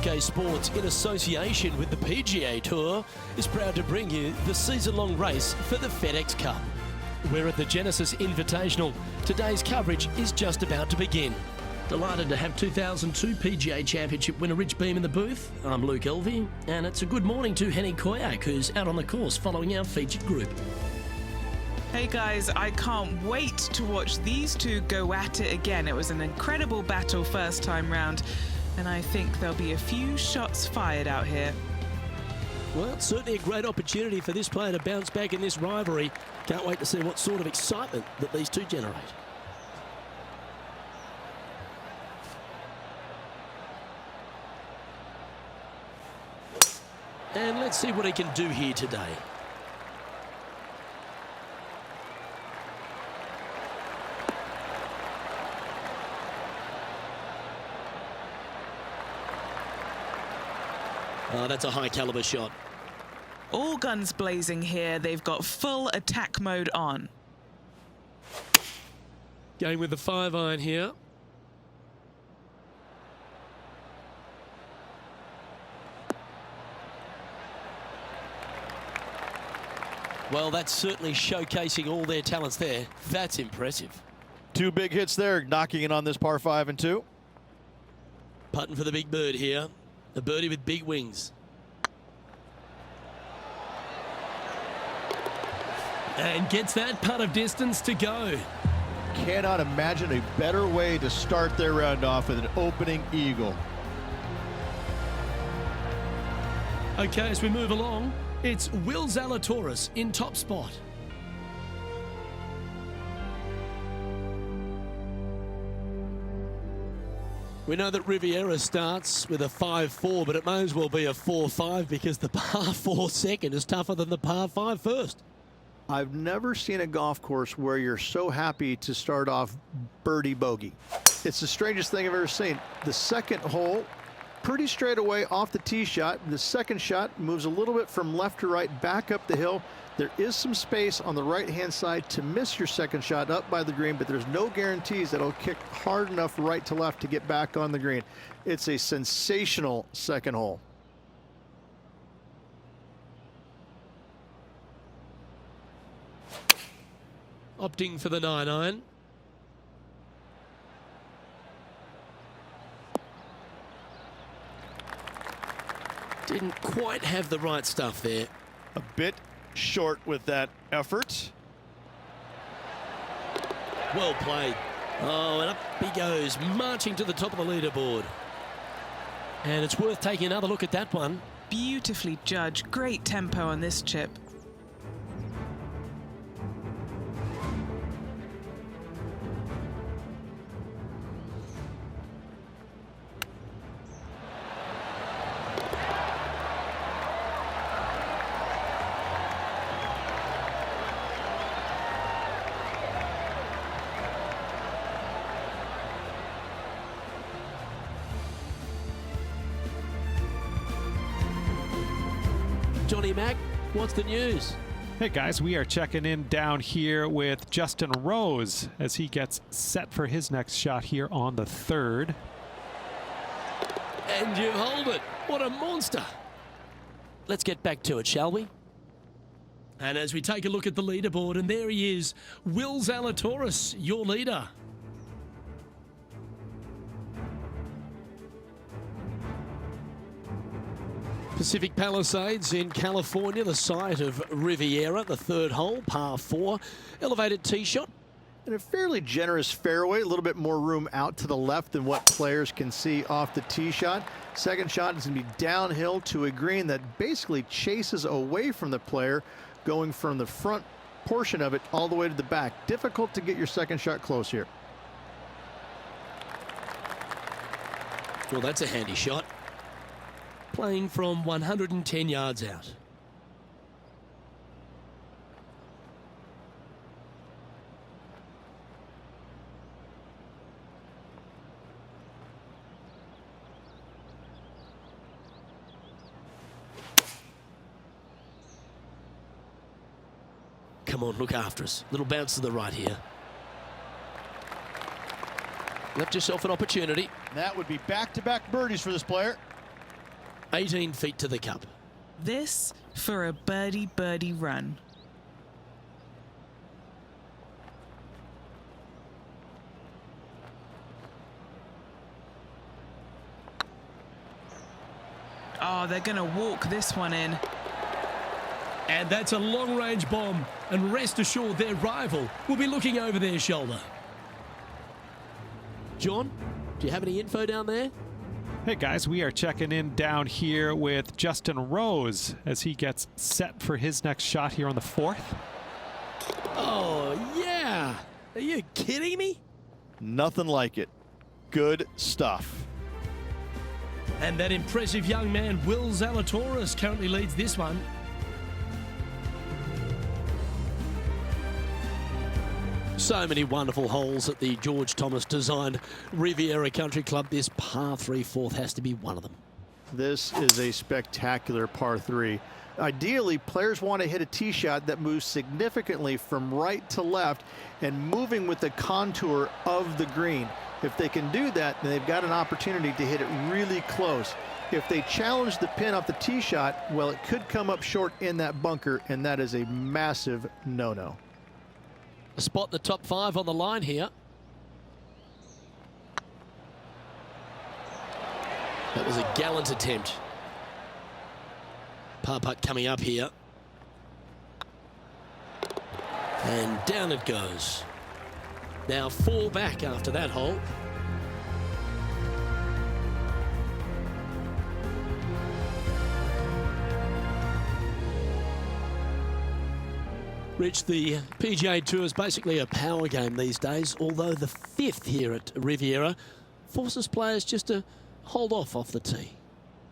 UK Sports, in association with the PGA Tour, is proud to bring you the season-long race for the FedEx Cup. We're at the Genesis Invitational. Today's coverage is just about to begin. Delighted to have 2002 PGA Championship winner Rich Beem in the booth. I'm Luke Elvey, and it's a good morning to Henny Koyak, who's out on the course following our featured group. Hey guys, I can't wait to watch these two go at it again. It was an incredible battle first time round, and I think there'll be a few shots fired out here. Well, it's certainly a great opportunity for this player to bounce back in this rivalry. Can't wait to see what sort of excitement that these two generate. And let's see what he can do here today. Oh, that's a high caliber shot. All guns blazing here. They've got full attack mode on. Going with the 5-iron here. Well, that's certainly showcasing all their talents there. That's impressive. Two big hits there, knocking in on this par 5 and 2. Putting for the big bird here. A birdie with big wings. And gets that putt of distance to go. Cannot imagine a better way to start their round off with an opening eagle. Okay, as we move along, it's Will Zalatoris in top spot. We know that Riviera starts with a 5-4, but it may as well be a 4-5 because the par 4 second is tougher than the par 5 first. I've never seen a golf course where you're so happy to start off birdie bogey. It's the strangest thing I've ever seen. The second hole, pretty straight away off the tee shot. The second shot moves a little bit from left to right, back up the hill. There is some space on the right-hand side to miss your second shot up by the green, but there's no guarantees that it'll kick hard enough right to left to get back on the green. It's a sensational second hole. Opting for the 9-iron. Didn't quite have the right stuff there. A bit short with that effort. Well played. Oh, and up he goes, marching to the top of the leaderboard. And it's worth taking another look at that one. Beautifully judged. Great tempo on this chip. Johnny Mack, what's the news? Hey guys, we are checking in down here with Justin Rose as he gets set for his next shot here on the 3rd. And you hold it. What a monster. Let's get back to it, shall we? And as we take a look at the leaderboard, and there he is, Will Zalatoris, your leader. Pacific Palisades in California, the site of Riviera, the 3rd hole, par 4, elevated tee shot. And a fairly generous fairway, a little bit more room out to the left than what players can see off the tee shot. Second shot is going to be downhill to a green that basically chases away from the player, going from the front portion of it all the way to the back. Difficult to get your second shot close here. Well, that's a handy shot. Playing from 110 yards out. Come on, look after us. Little bounce to the right here. Left yourself an opportunity. That would be back-to-back birdies for this player. 18 feet to the cup. This for a birdie run. Oh, they're going to walk this one in. And that's a long-range bomb, and rest assured their rival will be looking over their shoulder. John, do you have any info down there? Hey guys, we are checking in down here with Justin Rose as he gets set for his next shot here on the 4th. Oh, yeah. Are you kidding me? Nothing like it. Good stuff. And that impressive young man, Will Zalatoris, currently leads this one. So many wonderful holes at the George Thomas designed Riviera Country Club. This par 3 fourth has to be one of them. This is a spectacular par 3. Ideally, players want to hit a tee shot that moves significantly from right to left and moving with the contour of the green. If they can do that, then they've got an opportunity to hit it really close. If they challenge the pin off the tee shot, well, it could come up short in that bunker, and that is a massive no-no. A spot in the top 5 on the line here. That was a gallant attempt. Par putt coming up here. And down it goes. Now 4 back after that hole. Rich, the PGA Tour is basically a power game these days, although the 5th here at Riviera forces players just to hold off the tee.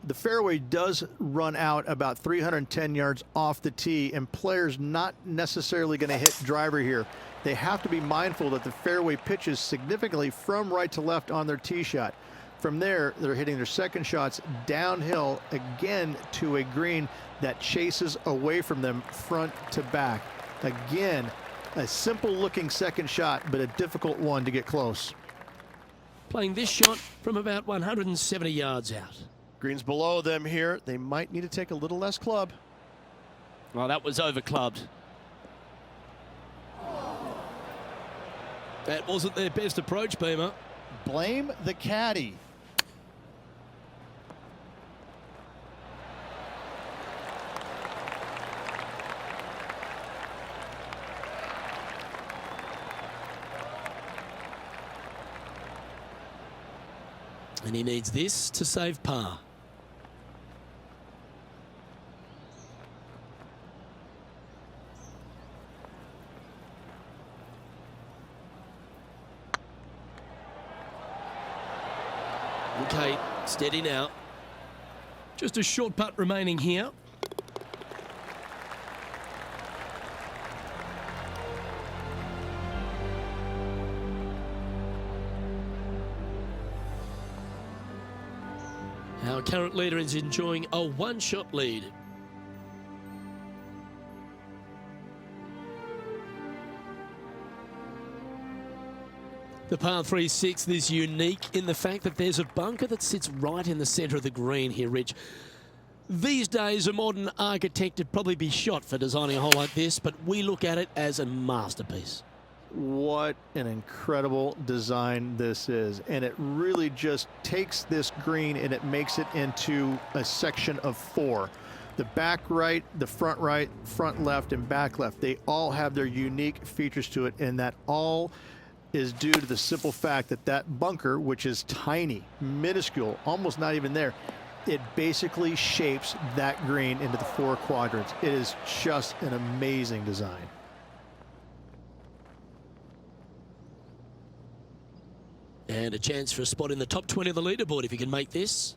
The fairway does run out about 310 yards off the tee, and players not necessarily going to hit driver here. They have to be mindful that the fairway pitches significantly from right to left on their tee shot. From there, they're hitting their second shots downhill again to a green that chases away from them front to back. Again, a simple looking second shot, but a difficult one to get close. Playing this shot from about 170 yards out. Green's below them here. They might need to take a little less club. Well, that was over clubbed. That wasn't their best approach, Beamer. Blame the caddy. And he needs this to save par. Okay, steady now. Just a short putt remaining here. Our current leader is enjoying a one-shot lead. The par 3 6th is unique in the fact that there's a bunker that sits right in the centre of the green here, Rich. These days, a modern architect would probably be shot for designing a hole like this, but we look at it as a masterpiece. What an incredible design this is. And it really just takes this green and it makes it into a section of 4. The back right, front left, and back left, they all have their unique features to it, and that all is due to the simple fact that that bunker, which is tiny, minuscule, almost not even there, it basically shapes that green into the 4 quadrants. It is just an amazing design. And a chance for a spot in the top 20 of the leaderboard if you can make this.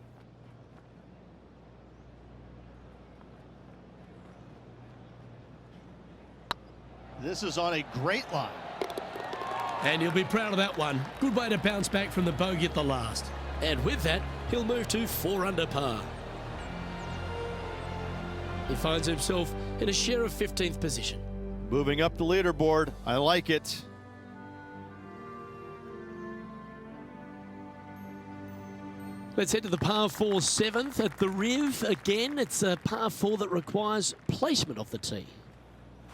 This is on a great line. And he'll be proud of that one. Good way to bounce back from the bogey at the last. And with that, he'll move to 4 under par. He finds himself in a share of 15th position. Moving up the leaderboard. I like it. Let's head to the par 4 7th at the Riv. Again, it's a par 4 that requires placement of the tee.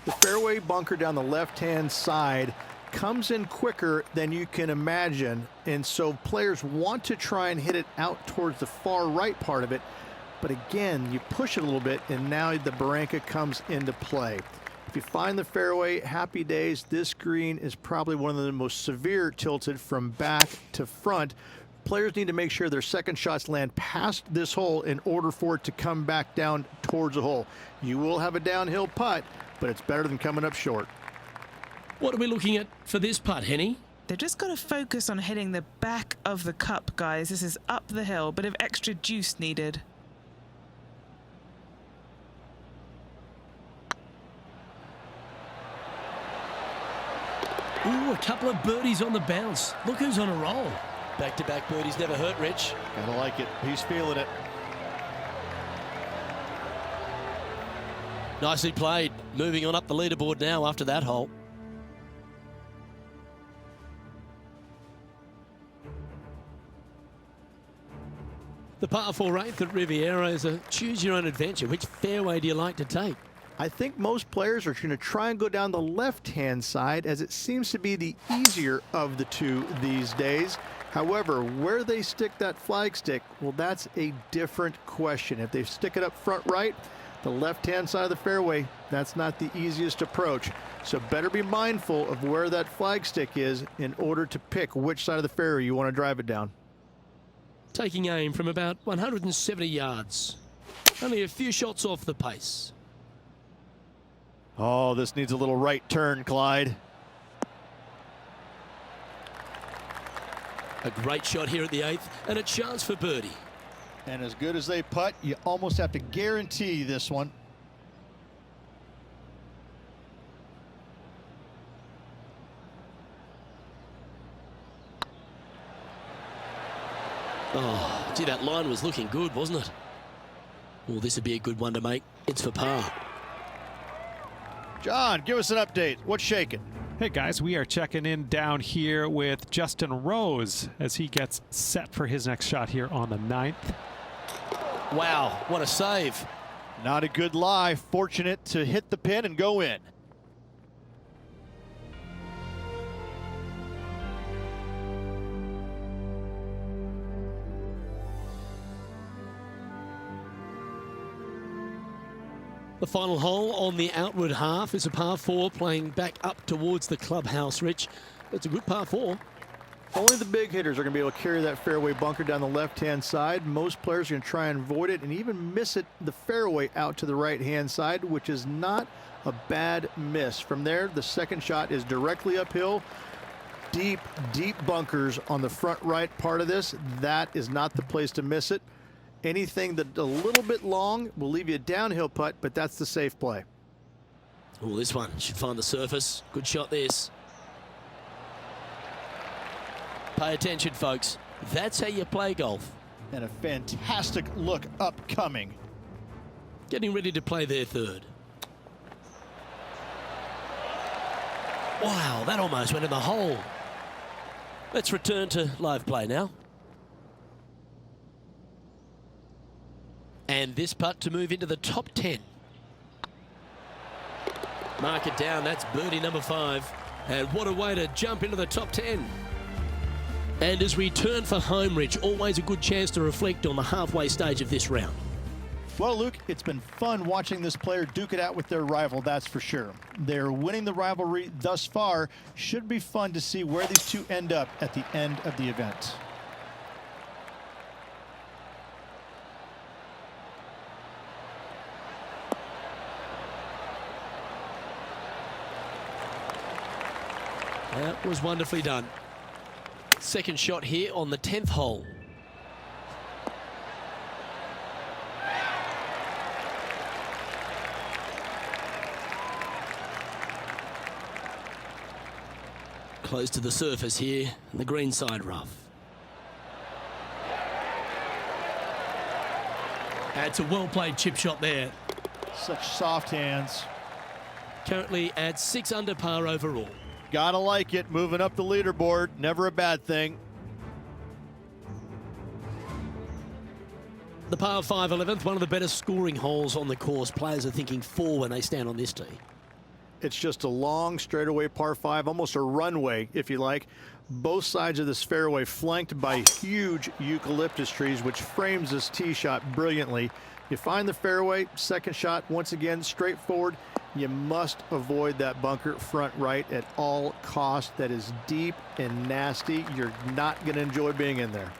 The fairway bunker down the left-hand side comes in quicker than you can imagine, and so players want to try and hit it out towards the far right part of it. But again, you push it a little bit, and now the barranca comes into play. If you find the fairway, happy days. This green is probably one of the most severe tilted from back to front. Players need to make sure their second shots land past this hole in order for it to come back down towards the hole. You will have a downhill putt, but it's better than coming up short. What are we looking at for this putt, Henny? They've just got to focus on hitting the back of the cup, guys. This is up the hill, bit of extra juice needed. Ooh, a couple of birdies on the bounce. Look who's on a roll. Back-to-back birdies never hurt, Rich. Gotta like it. He's feeling it. Nicely played. Moving on up the leaderboard now after that hole. The par 4 8th at Riviera is a choose-your-own-adventure. Which fairway do you like to take? I think most players are going to try and go down the left-hand side, as it seems to be the easier of the two these days. However, where they stick that flag stick, well, that's a different question. If they stick it up front right, the left-hand side of the fairway, that's not the easiest approach. So better be mindful of where that flag stick is in order to pick which side of the fairway you want to drive it down. Taking aim from about 170 yards. Only a few shots off the pace. Oh, this needs a little right turn, Clyde. A great shot here at the 8th and a chance for birdie. And as good as they putt, you almost have to guarantee this one. Oh, gee, that line was looking good, wasn't it? Well, this would be a good one to make. It's for par. John, give us an update. What's shaking? Hey guys, we are checking in down here with Justin Rose as he gets set for his next shot here on the 9th. Wow, what a save. Not a good lie. Fortunate to hit the pin and go in. The final hole on the outward half is a par 4 playing back up towards the clubhouse, Rich. It's a good par 4. Only the big hitters are going to be able to carry that fairway bunker down the left-hand side. Most players are going to try and avoid it and even miss it the fairway out to the right-hand side, which is not a bad miss. From there, the second shot is directly uphill. Deep, deep bunkers on the front right part of this. That is not the place to miss it. Anything that a little bit long will leave you a downhill putt, but that's the safe play. Oh, this one should find the surface. Good shot, this. Pay attention, folks. That's how you play golf. And a fantastic look upcoming. Getting ready to play their third. Wow, that almost went in the hole. Let's return to live play now. And this putt to move into the top 10. Mark it down, that's birdie number 5. And what a way to jump into the top 10. And as we turn for home, Rich, always a good chance to reflect on the halfway stage of this round. Well, Luke, it's been fun watching this player duke it out with their rival, that's for sure. They're winning the rivalry thus far. Should be fun to see where these two end up at the end of the event. That was wonderfully done. Second shot here on the 10th hole. Close to the surface here, the green side rough. That's a well-played chip shot there. Such soft hands. Currently at 6 under par overall. Gotta like it, moving up the leaderboard, never a bad thing. The par 5 11th, one of the better scoring holes on the course. Players are thinking 4 when they stand on this tee. It's just a long straightaway par 5, almost a runway, if you like. Both sides of this fairway flanked by huge eucalyptus trees, which frames this tee shot brilliantly. You find the fairway, second shot, once again, straightforward. You must avoid that bunker front right at all costs. That is deep and nasty. You're not going to enjoy being in there.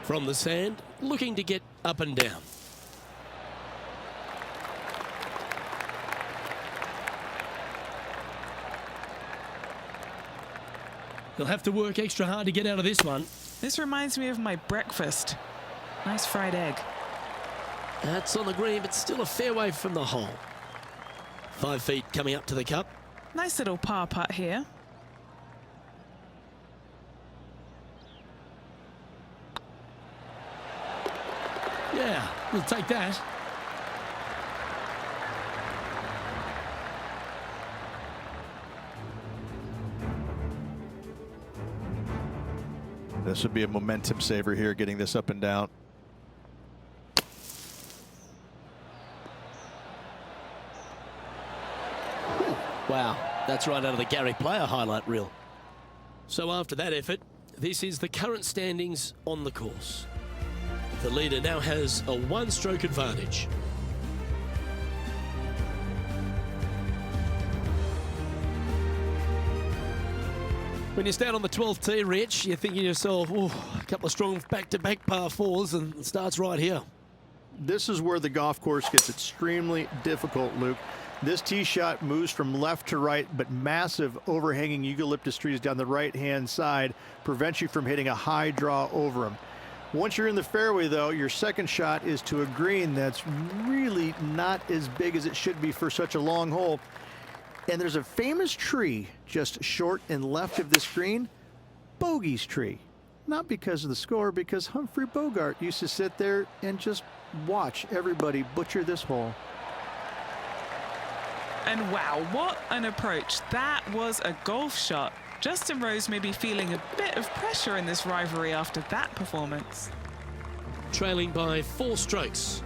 From the sand, looking to get up and down. He'll have to work extra hard to get out of this one. This reminds me of my breakfast. Nice fried egg. That's on the green, but still a fair way from the hole. 5 feet coming up to the cup. Nice little par putt here. Yeah, we'll take that. This would be a momentum saver here, getting this up and down. Wow, that's right out of the Gary Player highlight reel. So after that effort, this is the current standings on the course. The leader now has a 1-stroke advantage. When you stand on the 12th tee, Rich, you're thinking to yourself, oh, a couple of strong back-to-back par 4s, and it starts right here. This is where the golf course gets extremely difficult, Luke. This tee shot moves from left to right, but massive overhanging eucalyptus trees down the right-hand side prevent you from hitting a high draw over them. Once you're in the fairway, though, your second shot is to a green that's really not as big as it should be for such a long hole. And there's a famous tree just short and left of this green, Bogey's tree. Not because of the score, because Humphrey Bogart used to sit there and just watch everybody butcher this hole. And wow, what an approach. That was a golf shot. Justin Rose may be feeling a bit of pressure in this rivalry after that performance. Trailing by 4 strokes.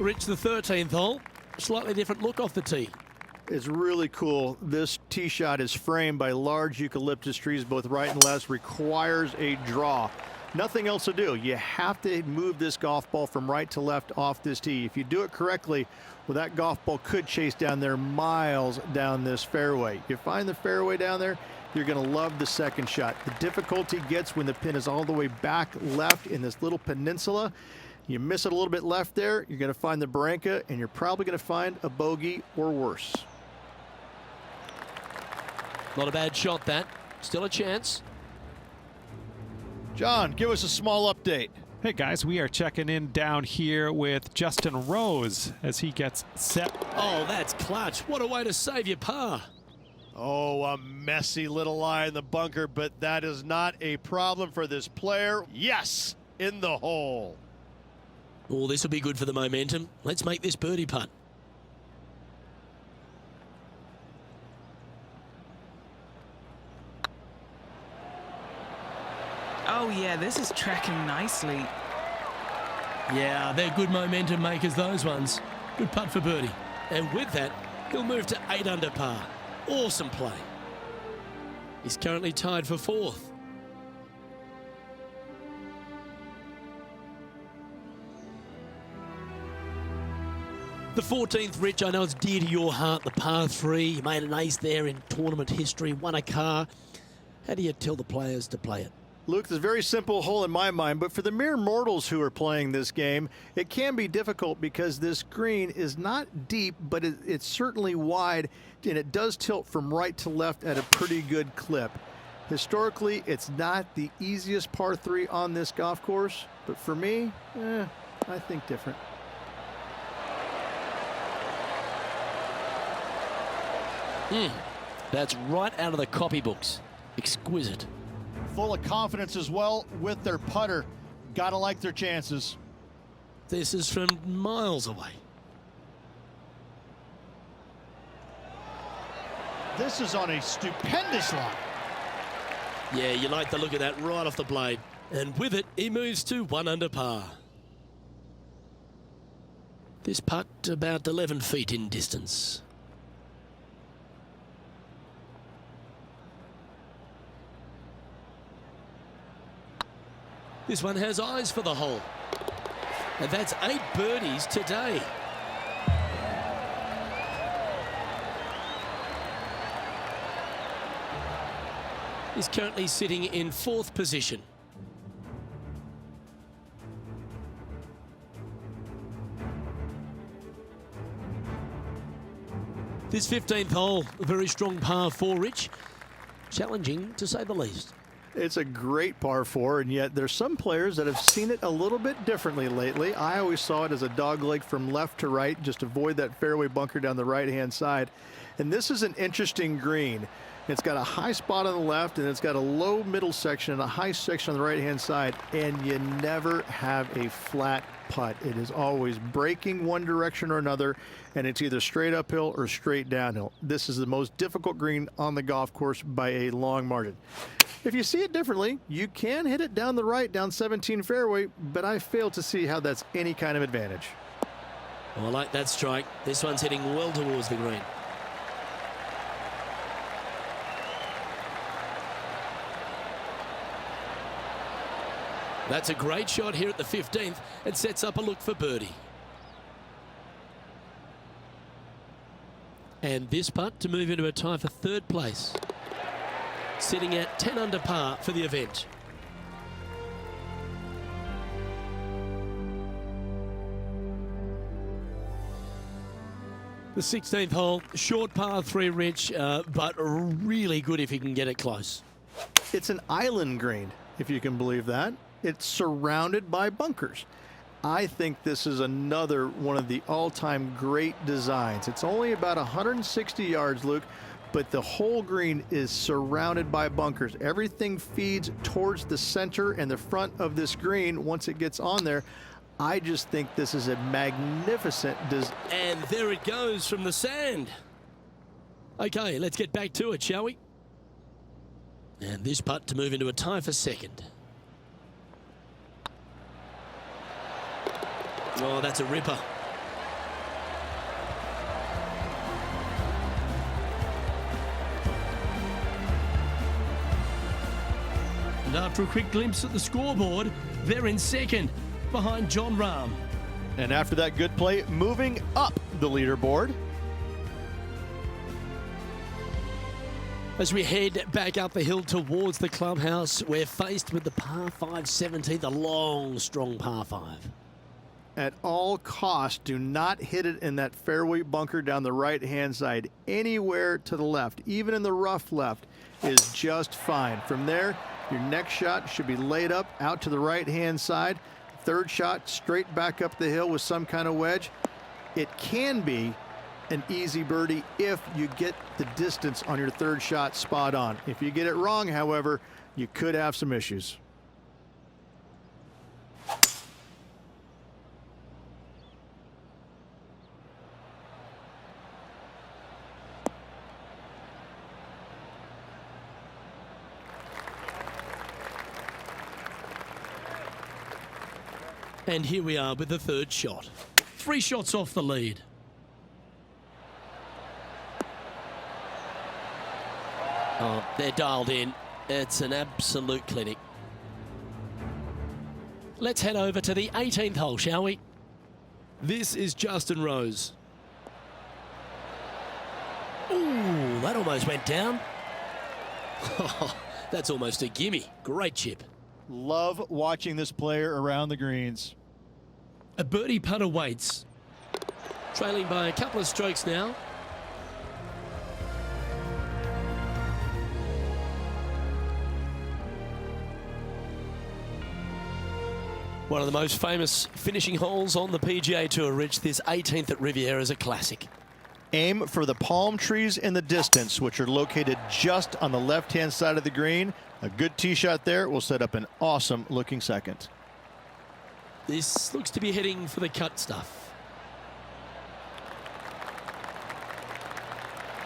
Rich, the 13th hole. Slightly different look off the tee. It's really cool. This tee shot is framed by large eucalyptus trees, both right and left. Requires a draw. Nothing else to do. You have to move this golf ball from right to left off this tee. If you do it correctly, well, that golf ball could chase down there miles down this fairway. You find the fairway down there, you're going to love the second shot. The difficulty gets when the pin is all the way back left in this little peninsula. You miss it a little bit left there, you're going to find the barranca, and you're probably going to find a bogey or worse. Not a bad shot, that. Still a chance. John, give us a small update. Hey guys, we are checking in down here with Justin Rose as he gets set. Oh, that's clutch. What a way to save your par. Oh, a messy little lie in the bunker, but that is not a problem for this player. Yes, in the hole. Oh, this will be good for the momentum. Let's make this birdie putt. Oh yeah, this is tracking nicely. Yeah, they're good momentum makers, those ones. Good putt for birdie. And with that, he'll move to 8 under par. Awesome play. He's currently tied for 4th. The 14th, Rich, I know it's dear to your heart, the par 3. You made an ace there in tournament history, won a car. How do you tell the players to play it? Luke, it's a very simple hole in my mind, but for the mere mortals who are playing this game, it can be difficult because this green is not deep, but it's certainly wide, and it does tilt from right to left at a pretty good clip. Historically, it's not the easiest par 3 on this golf course, but for me, I think different. That's right out of the copybooks. Exquisite. Full of confidence as well with their putter. Gotta like their chances. This is from miles away. This is on a stupendous line. Yeah, you like the look of that right off the blade. And with it, he moves to 1 under par. This putt about 11 feet in distance. This one has eyes for the hole. And that's 8 birdies today. He's currently sitting in 4th position. This 15th hole, a very strong par 4, Rich. Challenging, to say the least. It's a great par 4, and yet there's some players that have seen it a little bit differently lately. I always saw it as a dogleg from left to right, just avoid that fairway bunker down the right-hand side. And this is an interesting green. It's got a high spot on the left, and it's got a low middle section and a high section on the right-hand side, and you never have a flat putt. It is always breaking one direction or another, and it's either straight uphill or straight downhill. This is the most difficult green on the golf course by a long margin. If you see it differently, you can hit it down the right, down 17 fairway, but I fail to see how that's any kind of advantage. Oh, I like that strike. This one's heading well towards the green. That's a great shot here at the 15th and sets up a look for birdie. And this putt to move into a tie for 3rd place. Sitting at 10 under par for the event. The 16th hole, short par 3, Rich, but really good if he can get it close. It's an island green, if you can believe that. It's surrounded by bunkers. I think this is another one of the all-time great designs. It's only about 160 yards, Luke, but the whole green is surrounded by bunkers. Everything feeds towards the center and the front of this green once it gets on there. I just think this is a magnificent design. And there it goes from the sand. Okay, let's get back to it, shall we? And this putt to move into a tie for 2nd. Oh, that's a ripper. And after a quick glimpse at the scoreboard, they're in 2nd, behind John Rahm. And after that good play, moving up the leaderboard. As we head back up the hill towards the clubhouse, we're faced with the par 5 17, the long, strong par 5. At all costs, do not hit it in that fairway bunker down the right-hand side. Anywhere to the left, even in the rough left, is just fine. From there, your next shot should be laid up out to the right-hand side. 3rd shot, straight back up the hill with some kind of wedge. It can be an easy birdie if you get the distance on your 3rd shot spot on. If you get it wrong, however, you could have some issues. And here we are with the 3rd shot. 3 shots off the lead. Oh, they're dialed in. It's an absolute clinic. Let's head over to the 18th hole, shall we? This is Justin Rose. Ooh, that almost went down. That's almost a gimme. Great chip. Love watching this player around the greens. A birdie putt awaits. Trailing by a couple of strokes now. One of the most famous finishing holes on the PGA Tour, Rich. This 18th at Riviera is a classic. Aim for the palm trees in the distance, which are located just on the left-hand side of the green. A good tee shot there will set up an awesome looking second. This looks to be heading for the cut stuff.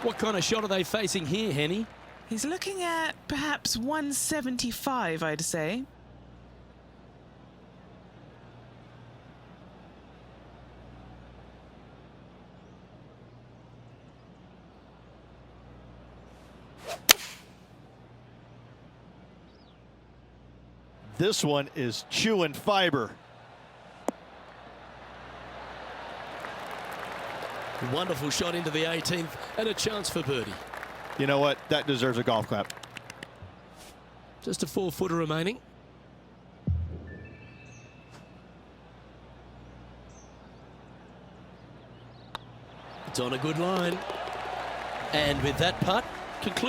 What kind of shot are they facing here, Henny? He's looking at perhaps 175, I'd say. This one is chewing fiber. Wonderful shot into the 18th and a chance for birdie. You know what? That deserves a golf clap. Just a 4-footer remaining. It's on a good line. And with that putt, concludes